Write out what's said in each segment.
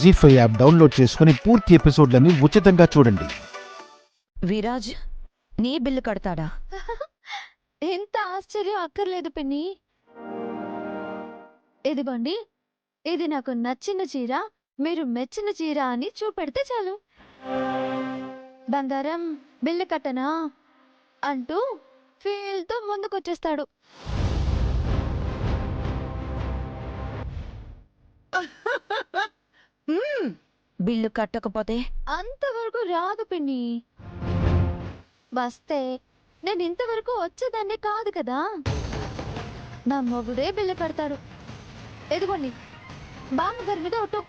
జీ5 app download చేసుకుని పూర్తి ఎపిసోడ్లని ఉచితంగా చూడండి. విరాజ్ నీ బిల్లు కడతాడా? ఎంత ఆశ్చర్యం అక్కర్లేదు పిన్ని. ఇదిగోండి, ఇది నాకు నచ్చిన చీర, మీరు మెచ్చిన చీర అని చూపెడితే చాలు. బంగారం బిల్లు కట్టనా అంటూ ఫీల్తో ముందుకొచ్చేస్తాడు. బిల్లు కట్టకపోతే అంతవరకు రాదు పిన్ని. వస్తే నేను ఇంతవరకు వచ్చేదాన్ని కాదు కదా. నా మొగుడే బిల్లు కడతాడు. ఎదుగోండి, బామ్మగారి మీద ఒట్టు.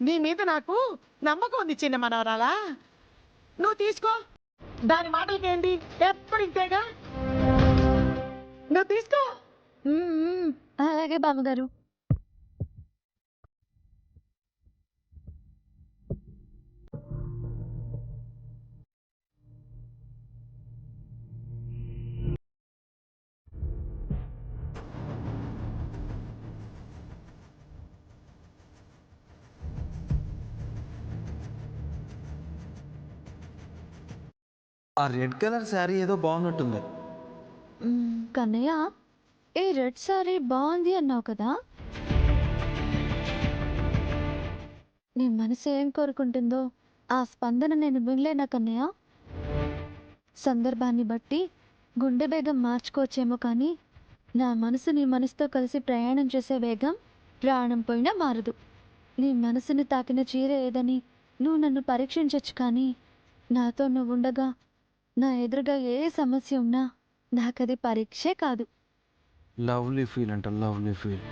నీ మీద నాకు నమ్మకం ఉంది చిన్న మనవరాలా. నువ్వు తీసుకో, దాని మాటలకేంటి, ఎప్పుడు ఇంతేగా. నువ్వు తీసుకో. అలాగే బామ్మగారు. ఆ రెడ్ కలర్ శారీ ఏదో బాగున్నట్టుంది. కన్నయ్య, ఈ రెడ్ సారీ బాగుంది అన్నావు కదా. నీ మనసు ఏం కోరుకుంటుందో ఆ స్పందన నేను వినలేనా కన్నయ్య? సందర్భాన్ని బట్టి గుండె వేగం మార్చుకోవచ్చేమో, కానీ నా మనసు నీ మనసుతో కలిసి ప్రయాణం చేసే వేగం ప్రాణం పోయినా మారదు. నీ మనసుని తాకిన చీర ఏదని నువ్వు నన్ను పరీక్షించచ్చు, కానీ నాతో నువ్వు ఉండగా నా ఎదురుగా ఏ సమస్య ఉన్నా నాకది పరీక్షే కాదు. లవ్లీ ఫీల్ అంట, లవ్లీ ఫీల్.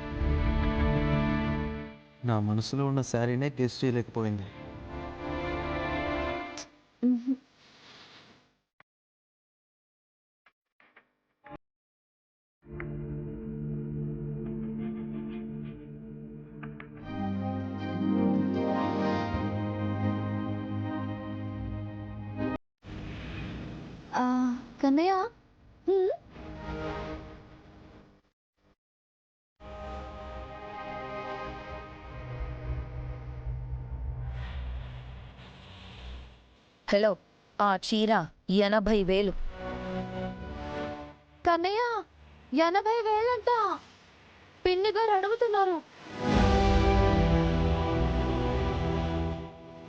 నా మనసులో ఉన్న శారీనే టేస్ట్ చేయలేకపోయింది. కన్నయ్య, హలో, ఆ చీర 80,000. కన్నయ్య, 80,000 పిన్ని గారు అడుగుతున్నారు.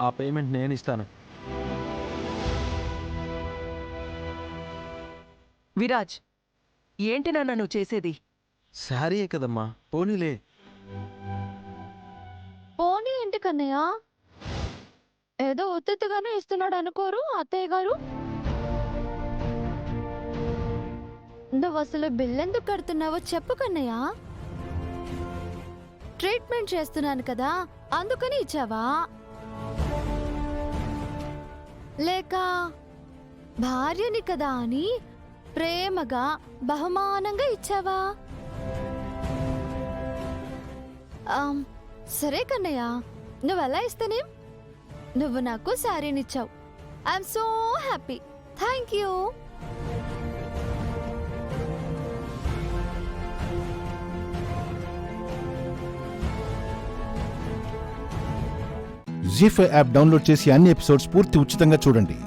ఆ పేమెంట్ నేను ఇస్తాను. విరాజ్, ఏంటి నాన్న నువ్వు చేసేది? శారీయే కదమ్మా, పోనీలే. పోనీ ఏంటి కన్నయ్య, ఏదో ఉత్తుగానే ఇస్తున్నాడు అనుకోరు అత్తయ్య గారు. నువ్వు అసలు బిల్ ఎందుకు కడుతున్నావో చెప్పు కన్నయ్య. ట్రీట్మెంట్ చేస్తున్నాను కదా అందుకని ఇచ్చావా, లేక భార్యని కదా అని ప్రేమగా బహుమానంగా ఇచ్చావా? సరే కన్నయ్య, నువ్వు ఎలా ఇస్తేనే, నువ్వు నాకు శారీనిచ్చావు. I'm so happy. Thank you. Zee five app download చేసి అన్ని ఎపిసోడ్స్ పూర్తి ఉచితంగా చూడండి.